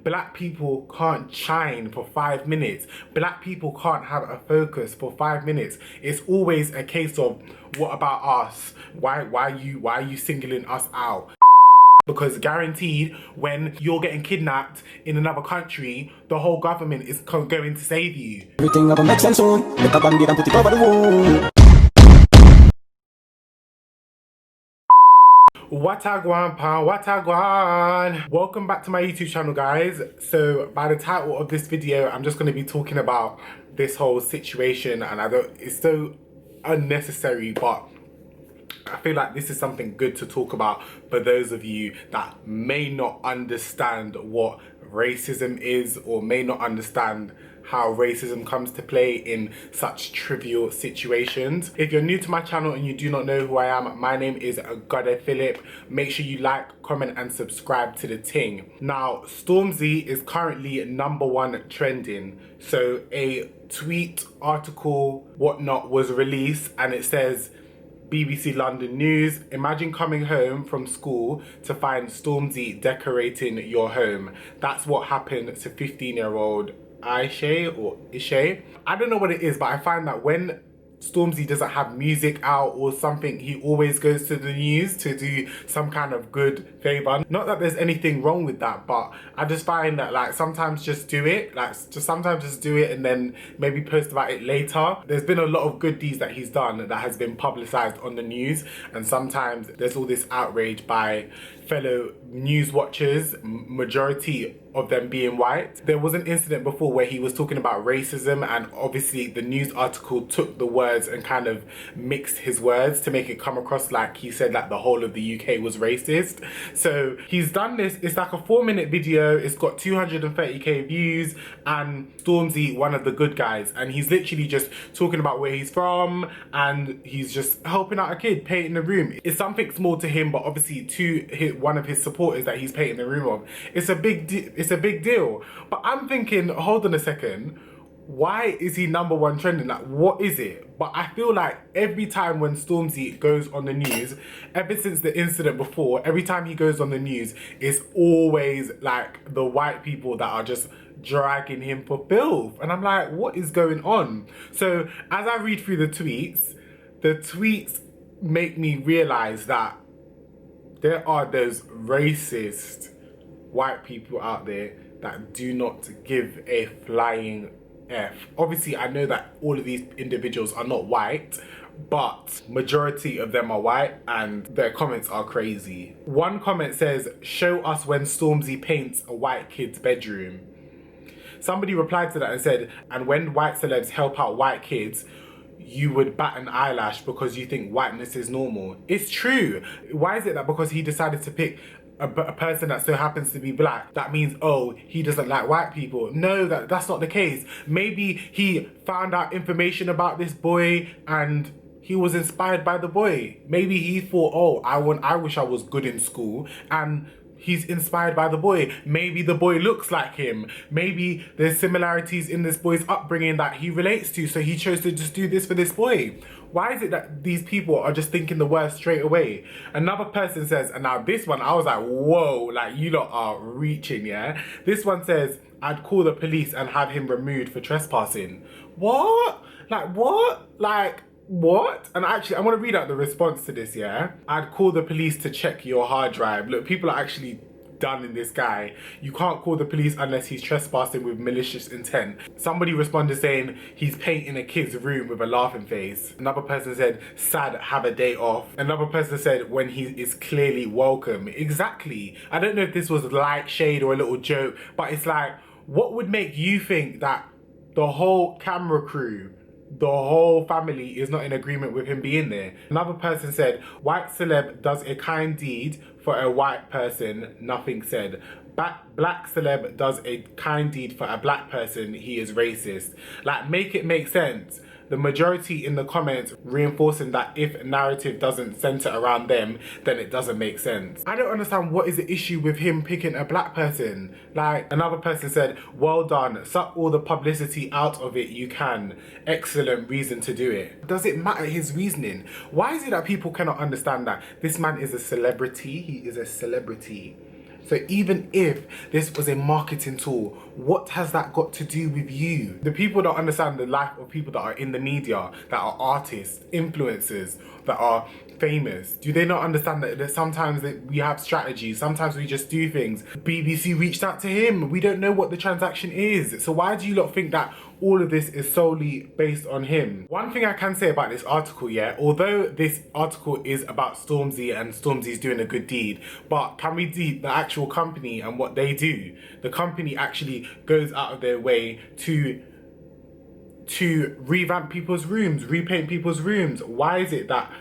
Black people can't shine for 5 minutes. Black people can't have a focus for 5 minutes. It's always a case of, what about us? Why are you singling us out? Because guaranteed, when you're getting kidnapped in another country, the whole government is going to save you. Everything gonna make sense soon. Make a band-aid and put it over the wound. Watagwan pa, watagwan. Welcome back to my YouTube channel, guys. So by the title of this video, I'm just going to be talking about this whole situation, and it's so unnecessary, but I feel like this is something good to talk about for those of you that may not understand what racism is, or may not understand how racism comes to play in such trivial situations. If you're new to my channel and you do not know who I am, my name is Phillip. Make sure you like, comment and subscribe to the ting. Now, Stormzy is currently #1 trending. So a tweet, article, whatnot was released, and it says, BBC London News, imagine coming home from school to find Stormzy decorating your home. That's what happened to 15-year-old Ishe. I don't know what it is, but I find that when Stormzy doesn't have music out or something, he always goes to the news to do some kind of good favor. Not that there's anything wrong with that, but I just find that, like, sometimes just do it. Sometimes just do it and then maybe post about it later. There's been a lot of good deeds that he's done that has been publicized on the news, and sometimes there's all this outrage by fellow news watchers, majority of them being white. There was an incident before where he was talking about racism, and obviously the news article took the words and kind of mixed his words to make it come across like he said that the whole of the UK was racist. So he's done this. It's like a 4-minute video. It's got 230k views, and Stormzy, one of the good guys, and he's literally just talking about where he's from, and he's just helping out a kid, painting the room. It's something small to him, but obviously to one of his supporters that he's painting the room of, it's a big deal. But I'm thinking, hold on a second, why is he #1 trending? Like, what is it? But I feel like every time when Stormzy goes on the news, ever since the incident before, every time he goes on the news, it's always like the white people that are just dragging him for filth. And I'm like, what is going on? So as I read through the tweets make me realize that there are those racist white people out there that do not give a flying F. Obviously, I know that all of these individuals are not white, but majority of them are white, and their comments are crazy. One comment says, show us when Stormzy paints a white kid's bedroom. Somebody replied to that and said, and when white celebs help out white kids, you would bat an eyelash because you think whiteness is normal. It's true. Why is it that because he decided to pick a person that so happens to be black, that means, oh, he doesn't like white people? No, that's not the case. Maybe he found out information about this boy and he was inspired by the boy. Maybe he thought, oh, I wish I was good in school, and he's inspired by the boy. Maybe the boy looks like him. Maybe there's similarities in this boy's upbringing that he relates to, so he chose to just do this for this boy. Why is it that these people are just thinking the worst straight away? Another person says, and now this one, I was like, whoa, like, you lot are reaching, yeah? This one says, I'd call the police and have him removed for trespassing. What? Like, what? Like, what? And actually, I want to read out the response to this, yeah? I'd call the police to check your hard drive. Look, people are actually done in this guy. You can't call the police unless he's trespassing with malicious intent. Somebody responded saying he's painting a kid's room with a laughing face. Another person said, sad, have a day off. Another person said, when he is clearly welcome. Exactly. I don't know if this was light shade or a little joke, but it's like, what would make you think that the whole camera crew, the whole family is not in agreement with him being there? Another person said, white celeb does a kind deed for a white person, nothing said. Black celeb does a kind deed for a black person, he is racist. Like, make it make sense. The majority in the comments reinforcing that if narrative doesn't center around them, then it doesn't make sense. I don't understand what is the issue with him picking a black person. Like, another person said, well done, suck all the publicity out of it you can. Excellent reason to do it. Does it matter his reasoning? Why is it that people cannot understand that this man is a celebrity? He is a celebrity. So even if this was a marketing tool, what has that got to do with you? The people that understand the life of people that are in the media, that are artists, influencers, that are famous, do they not understand that sometimes that we have strategies, sometimes we just do things? BBC reached out to him. We don't know what the transaction is. So why do you lot think that all of this is solely based on him? One thing I can say about this article, yeah, although this article is about Stormzy and Stormzy's doing a good deed, but can we see the actual company and what they do? The company actually goes out of their way to revamp people's rooms, repaint people's rooms. Why is it that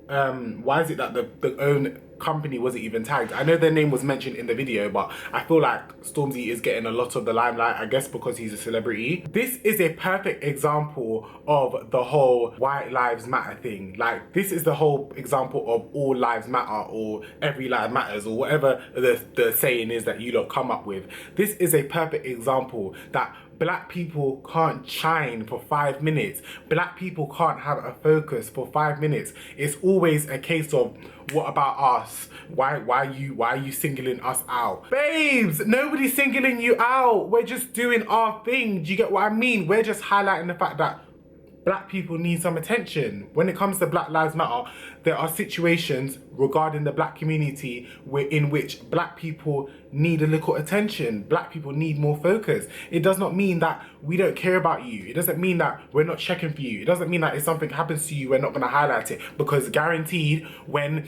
the own company wasn't even tagged? I know their name was mentioned in the video, but I feel like Stormzy is getting a lot of the limelight, I guess because he's a celebrity. This is a perfect example of the whole white lives matter thing. Like, this is the whole example of all lives matter, or every life matters, or whatever the saying is that you lot come up with. This is a perfect example that Black people can't shine for 5 minutes. Black people can't have a focus for 5 minutes. It's always a case of, what about us? Why are you singling us out? Babes, nobody's singling you out. We're just doing our thing. Do you get what I mean? We're just highlighting the fact that Black people need some attention. When it comes to Black Lives Matter, there are situations regarding the Black community in which Black people need a little attention. Black people need more focus. It does not mean that we don't care about you. It doesn't mean that we're not checking for you. It doesn't mean that if something happens to you, we're not going to highlight it, because guaranteed, when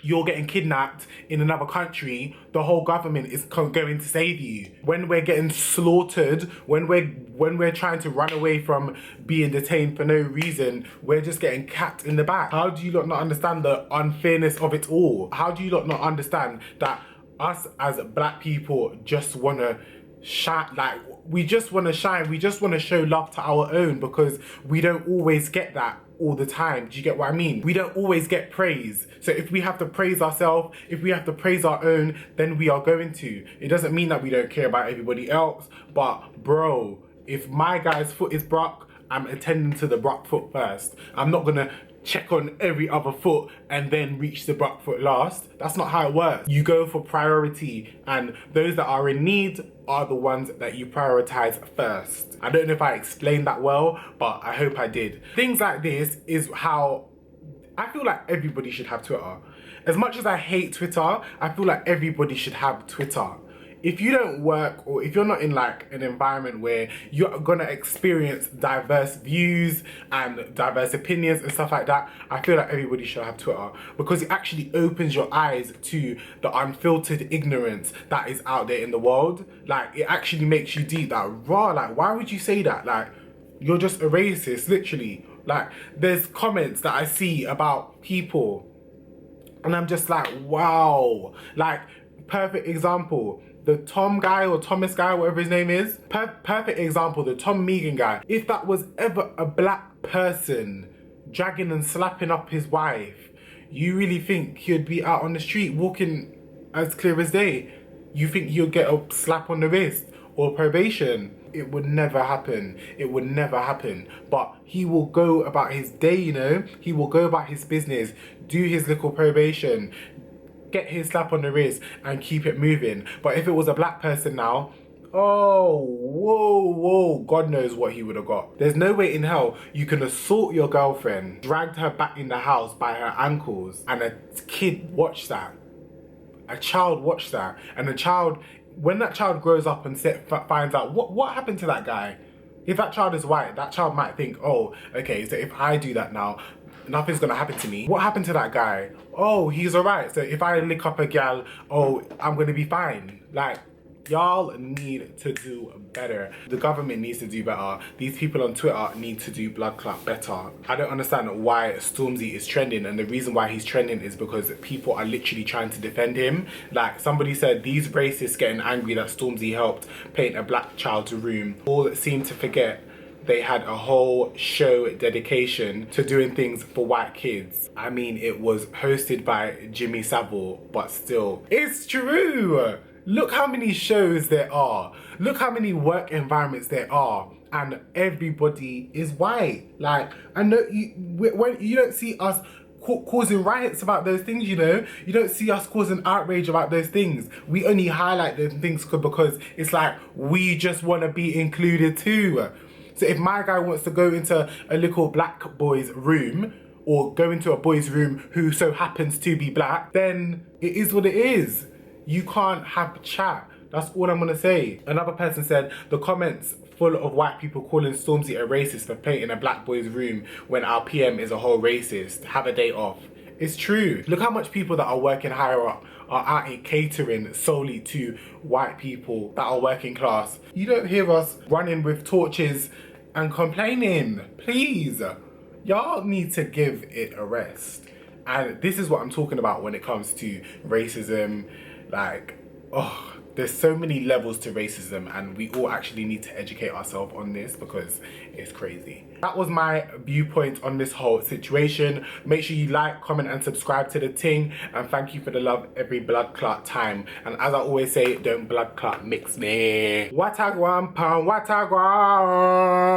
you're getting kidnapped in another country, the whole government is going to save you. When we're getting slaughtered, when we're trying to run away from being detained for no reason, we're just getting capped in the back. How do you lot not understand the unfairness of it all? How do you lot not understand that us as Black people just want to shine? Like, we just want to shine. We just want to show love to our own, because we don't always get that all the time. Do you get what I mean? We don't always get praise. So if we have to praise ourselves, if we have to praise our own, then we are going to. It doesn't mean that we don't care about everybody else, but bro, if my guy's foot is broke, I'm attending to the broke foot first. I'm not gonna check on every other foot and then reach the broke foot last. That's not how it works. You go for priority, and those that are in need are the ones that you prioritize first. I don't know if I explained that well, but I hope I did. Things like this is how I feel like everybody should have Twitter. As much as I hate Twitter, I feel like everybody should have Twitter. If you don't work, or if you're not in like an environment where you're gonna experience diverse views and diverse opinions and stuff like that, I feel like everybody should have Twitter, because it actually opens your eyes to the unfiltered ignorance that is out there in the world. Like, it actually makes you deep that raw, like, why would you say that? Like, you're just a racist, literally. Like, there's comments that I see about people and I'm just like, wow. Like, perfect example, the Tom guy or Thomas guy, whatever his name is. Perfect example, the Tom Meighans guy. If that was ever a Black person dragging and slapping up his wife, you really think he'd be out on the street walking as clear as day? You think he'll get a slap on the wrist or probation? It would never happen. It would never happen. But he will go about his day, you know? He will go about his business, do his little probation, get his slap on the wrist and keep it moving. But if it was a Black person now, oh, whoa, God knows what he would have got. There's no way in hell you can assault your girlfriend, dragged her back in the house by her ankles, and a kid watched that. A child watched that. And the child, when that child grows up and finds out what happened to that guy, if that child is white, that child might think, oh, okay, so if I do that now, nothing's gonna happen to me. What happened to that guy? Oh, he's alright. So if I lick up a gal, oh, I'm gonna be fine. Like, y'all need to do better. The government needs to do better. These people on Twitter need to do blood clot better. I don't understand why Stormzy is trending, and the reason why he's trending is because people are literally trying to defend him. Like, somebody said, these racists getting angry that Stormzy helped paint a Black child's room all seem to forget they had a whole show dedication to doing things for white kids. I mean, it was hosted by Jimmy Savile, but still, it's true. Look how many shows there are. Look how many work environments there are, and everybody is white. Like, I know when you don't see us causing riots about those things, you know. You don't see us causing outrage about those things. We only highlight those things because it's like we just want to be included too. So if my guy wants to go into a little black boy's room, or go into a boy's room who so happens to be black, then it is what it is. You can't have chat. That's all I'm gonna say. Another person said, the comments full of white people calling Stormzy a racist for playing in a black boy's room when our PM is a whole racist. Have a day off. It's true. Look how much people that are working higher up are out here catering solely to white people that are working class. You don't hear us running with torches and complaining. Please. Y'all need to give it a rest. And this is what I'm talking about when it comes to racism. Like, oh, there's so many levels to racism, and we all actually need to educate ourselves on this because it's crazy. That was my viewpoint on this whole situation. Make sure you like, comment and subscribe to the ting, and thank you for the love every blood clot time. And as I always say, don't blood clot mix me. Watagwan pound, watagwan.